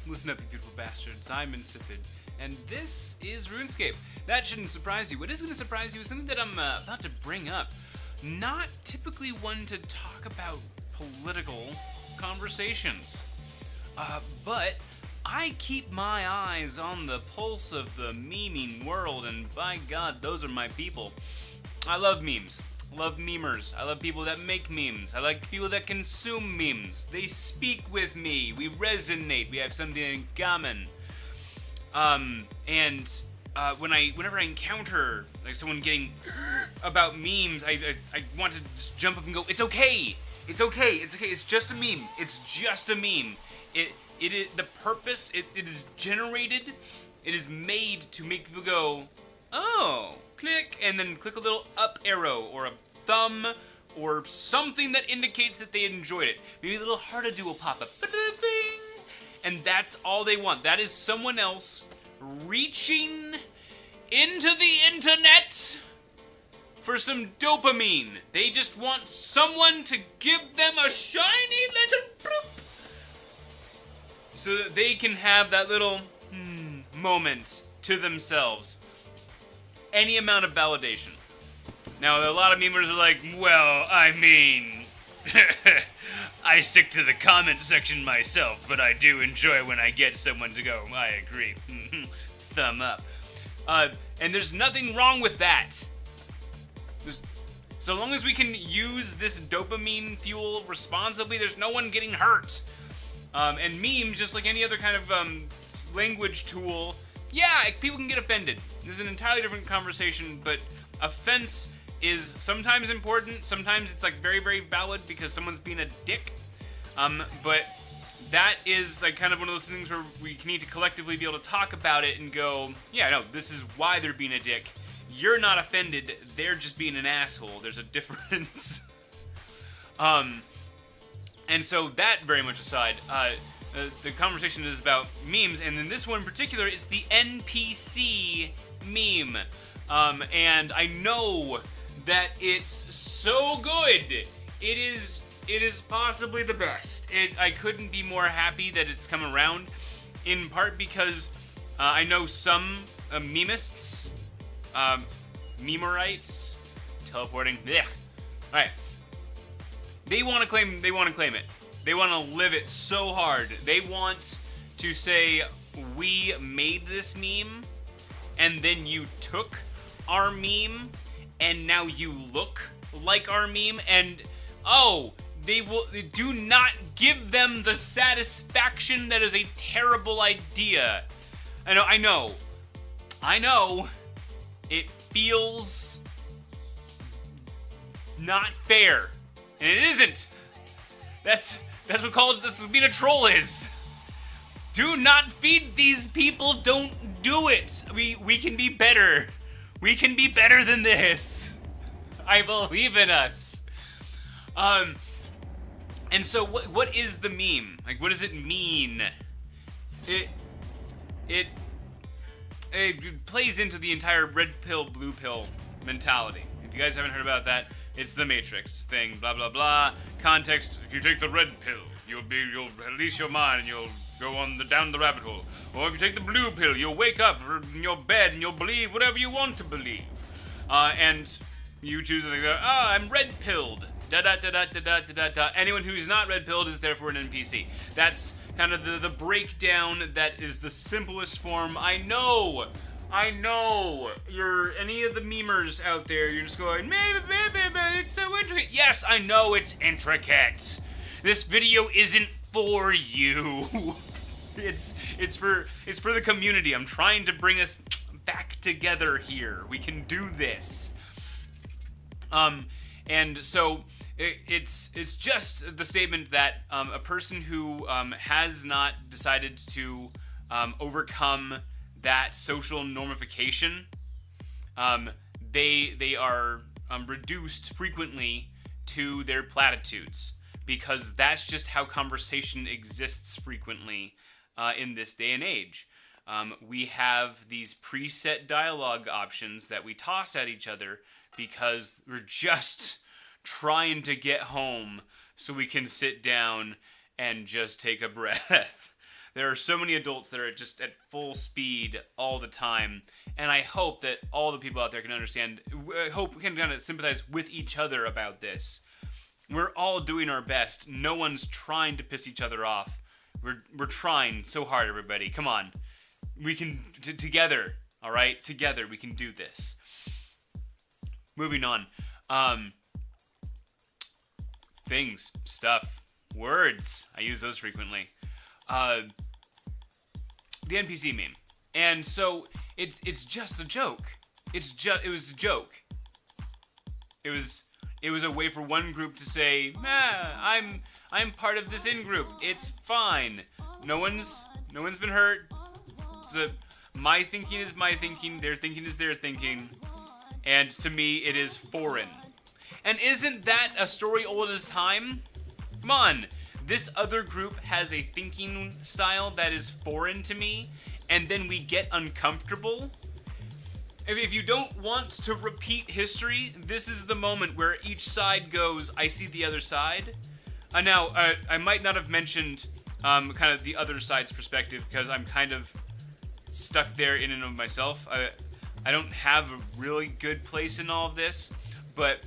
Listen up, you beautiful bastards. I'm Insipid, and this is Runescape. That shouldn't surprise you. What is going to surprise you is something that I'm about to bring up. Not typically one to talk about political conversations, but I keep my eyes on the pulse of the memeing world, and by God, those are my people. I love memes. I love memers. I love people that make memes. I like people that consume memes. They speak with me. We resonate. We have something in common. Whenever I encounter like someone getting about memes, I want to just jump up and go, "It's okay. It's okay. It's okay. It's just a meme. It's just a meme. It is the purpose. It is generated. It is made to make people go, oh." Click, and then click a little up arrow or a thumb or something that indicates that they enjoyed it. Maybe a little heart will pop up. And that's all they want. That is someone else reaching into the internet for some dopamine. They just want someone to give them a shiny little bloop so that they can have that little moment to themselves. Any amount of validation. Now, a lot of memers are like, well, I mean, I stick to the comment section myself, but I do enjoy when I get someone to go, I agree, thumb up. And there's nothing wrong with that. So long as we can use this dopamine fuel responsibly, there's no one getting hurt. And memes, just like any other kind of language tool, yeah, people can get offended. This is an entirely different conversation, but offense is sometimes important. Sometimes it's like very, very valid because someone's being a dick. But that is like kind of one of those things where we need to collectively be able to talk about it and go, yeah, no, this is why they're being a dick. You're not offended. They're just being an asshole. There's a difference. And so that very much aside, the conversation is about memes, and in this one in particular, it's the NPC meme. And I know that it's so good. It is possibly the best. I couldn't be more happy that it's come around, in part because I know some memists, memerites, teleporting, blech. All right. They want to claim it. They want to live it so hard. They want to say, we made this meme, and then you took our meme, and now you look like our meme, and they do not give them the satisfaction that is a terrible idea. I know. It feels not fair, and it isn't. That's what being a troll is. Do not feed these people. Don't do it. We can be better. We can be better than this. I believe in us. And so what is the meme? Like, what does it mean? It plays into the entire red pill, blue pill mentality. If you guys haven't heard about that, it's the Matrix thing, blah, blah, blah. Context, if you take the red pill, you'll release your mind and you'll go down the rabbit hole. Or if you take the blue pill, you'll wake up in your bed and you'll believe whatever you want to believe. And you choose to go, I'm red pilled. Da-da-da-da-da-da-da-da. Anyone who's not red pilled is therefore an NPC. That's kind of the breakdown that is the simplest form. I know you're any of the memers out there, you're just going, it's so intricate. Yes, I know it's intricate. This video isn't for you. It's for the community. I'm trying to bring us back together here. We can do this. And so it's just the statement that a person who has not decided to overcome that social normification, they are reduced frequently to their platitudes, because that's just how conversation exists frequently in this day and age. We have these preset dialogue options that we toss at each other because we're just trying to get home so we can sit down and just take a breath. There are so many adults that are just at full speed all the time, and I hope that all the people out there can understand, hope we can kind of sympathize with each other about this. We're all doing our best. No one's trying to piss each other off. We're trying so hard, everybody. Come on. We can, together, all right? Together, we can do this. Moving on. Things, stuff, words. I use those frequently. The NPC meme. And so, it's just a joke. It was a joke. It was a way for one group to say, I'm part of this in-group. It's fine. No one's been hurt. My thinking is my thinking. Their thinking is their thinking. And to me, it is foreign. And isn't that a story old as time? Come on. This other group has a thinking style that is foreign to me, and then we get uncomfortable. If you don't want to repeat history, this is the moment where each side goes, I see the other side. Now, I might not have mentioned kind of the other side's perspective, because I'm kind of stuck there in and of myself. I don't have a really good place in all of this, but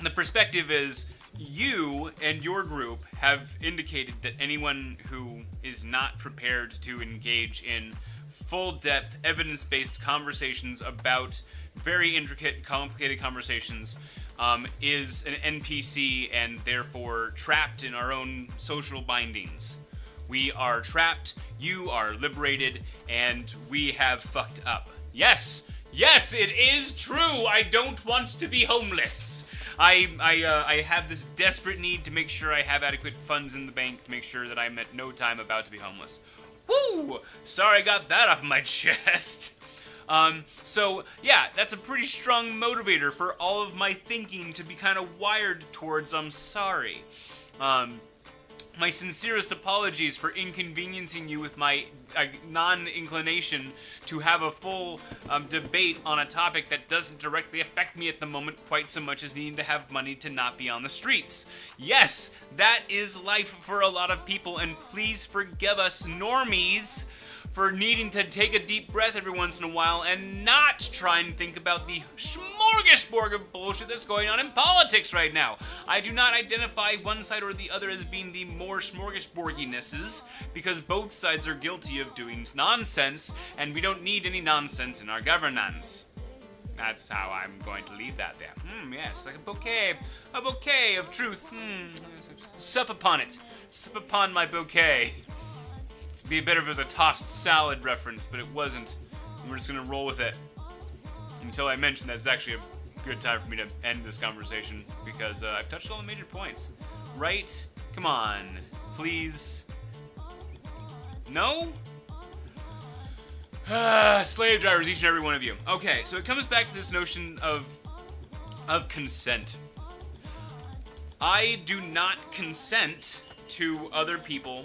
the perspective is you and your group have indicated that anyone who is not prepared to engage in full-depth, evidence-based conversations about very intricate, complicated conversations is an NPC and therefore trapped in our own social bindings. We are trapped, you are liberated, and we have fucked up. Yes, it is true. I don't want to be homeless. I have this desperate need to make sure I have adequate funds in the bank to make sure that I'm at no time about to be homeless. Woo! Sorry I got that off my chest. So yeah, that's a pretty strong motivator for all of my thinking to be kind of wired towards I'm sorry. My sincerest apologies for inconveniencing you with my non-inclination to have a full debate on a topic that doesn't directly affect me at the moment quite so much as needing to have money to not be on the streets. Yes, that is life for a lot of people, and please forgive us normies for needing to take a deep breath every once in a while and not try and think about the smorgasbord of bullshit that's going on in politics right now. I do not identify one side or the other as being the more smorgasbordinesses, because both sides are guilty of doing nonsense, and we don't need any nonsense in our governance. That's how I'm going to leave that there. Yes, like a bouquet of truth. Sup upon it. Sup upon my bouquet. It'd be better if it was a tossed salad reference, but it wasn't. And we're just gonna roll with it until I mention that it's actually a good time for me to end this conversation, because I've touched all the major points. Right? Come on. Please. No? Slave drivers, each and every one of you. Okay, so it comes back to this notion of consent. I do not consent to other people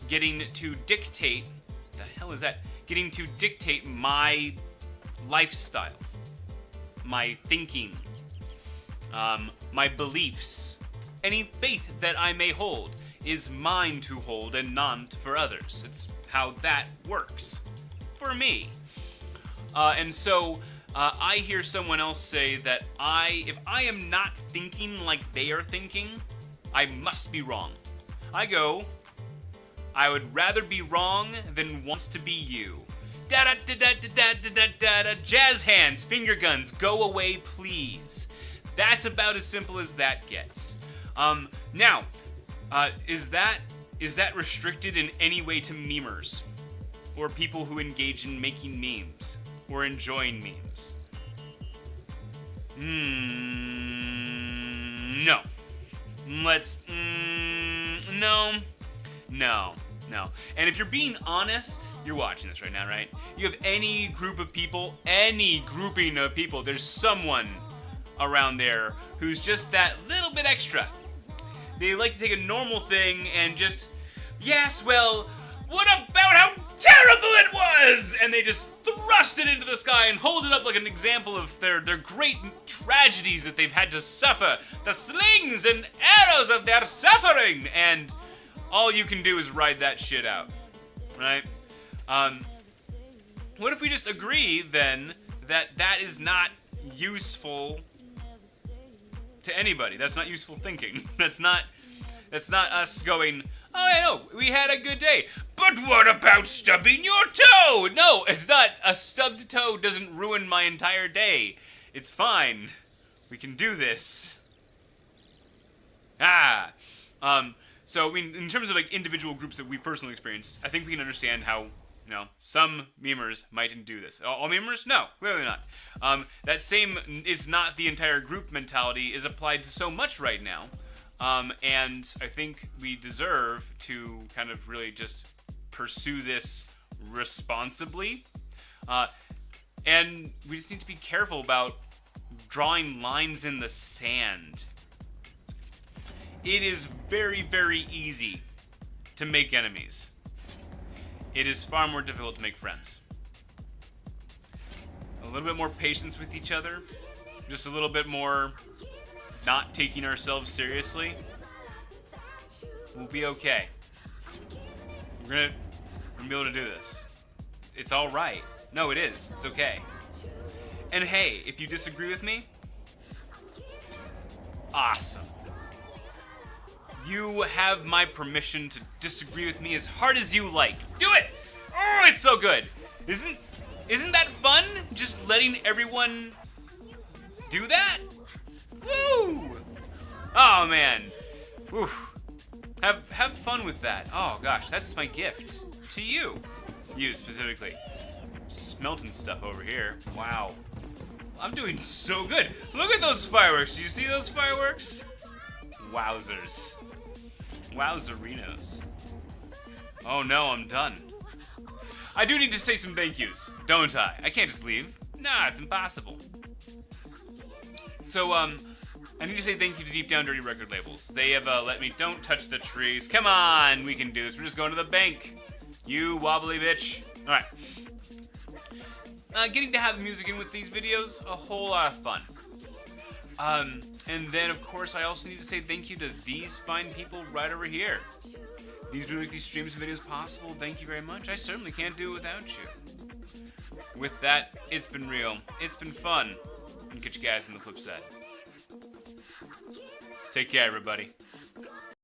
getting to dictate, the hell is that? Getting to dictate my lifestyle, my thinking, my beliefs. Any faith that I may hold is mine to hold and not for others. It's how that works for me. And so I hear someone else say that if I am not thinking like they are thinking, I must be wrong. I go, I would rather be wrong than want to be you. Da-da-da-da-da-da-da-da-da. Jazz hands, finger guns, go away, please. That's about as simple as that gets. Now, is that restricted in any way to memers? Or people who engage in making memes? Or enjoying memes? No. No. And if you're being honest, you're watching this right now, right? You have any group of people, any grouping of people, there's someone around there who's just that little bit extra. They like to take a normal thing and just, yes, well, what about how terrible it was? And they just thrust it into the sky and hold it up like an example of their great tragedies that they've had to suffer. The slings and arrows of their suffering. And All you can do is ride that shit out, right? What if we just agree, then, that that is not useful to anybody? That's not useful thinking. That's not us going, oh, I know, we had a good day. But what about stubbing your toe? No, it's not. A stubbed toe doesn't ruin my entire day. It's fine. We can do this. So, I mean, in terms of, like, individual groups that we personally experienced, I think we can understand how, you know, some memers mightn't do this. All memers? No, clearly not. That same is not the entire group mentality is applied to so much right now. And I think we deserve to kind of really just pursue this responsibly. And we just need to be careful about drawing lines in the sand. It is very, very easy to make enemies. It is far more difficult to make friends. A little bit more patience with each other. Just a little bit more not taking ourselves seriously. We'll be okay. We're gonna be able to do this. It's alright. No, it is. It's okay. And hey, if you disagree with me, awesome. You have my permission to disagree with me as hard as you like. Do it! Oh, it's so good. Isn't that fun? Just letting everyone do that? Woo! Oh man. Woo. Have fun with that. Oh gosh, that's my gift to you. You specifically. Smelting stuff over here. Wow. I'm doing so good. Look at those fireworks. Do you see those fireworks? Wowzers. Wowzerinos. Oh no, I'm done. I do need to say some thank yous, don't I? I can't just leave. Nah, it's impossible. So, I need to say thank you to Deep Down Dirty record labels. They have let me don't touch the trees. Come on, we can do this. We're just going to the bank. You wobbly bitch. Alright. Getting to have the music in with these videos, a whole lot of fun. And then, of course, I also need to say thank you to these fine people right over here. These do make these streams and videos possible. Thank you very much. I certainly can't do it without you. With that, it's been real. It's been fun. And catch you guys in the flip side. Take care, everybody.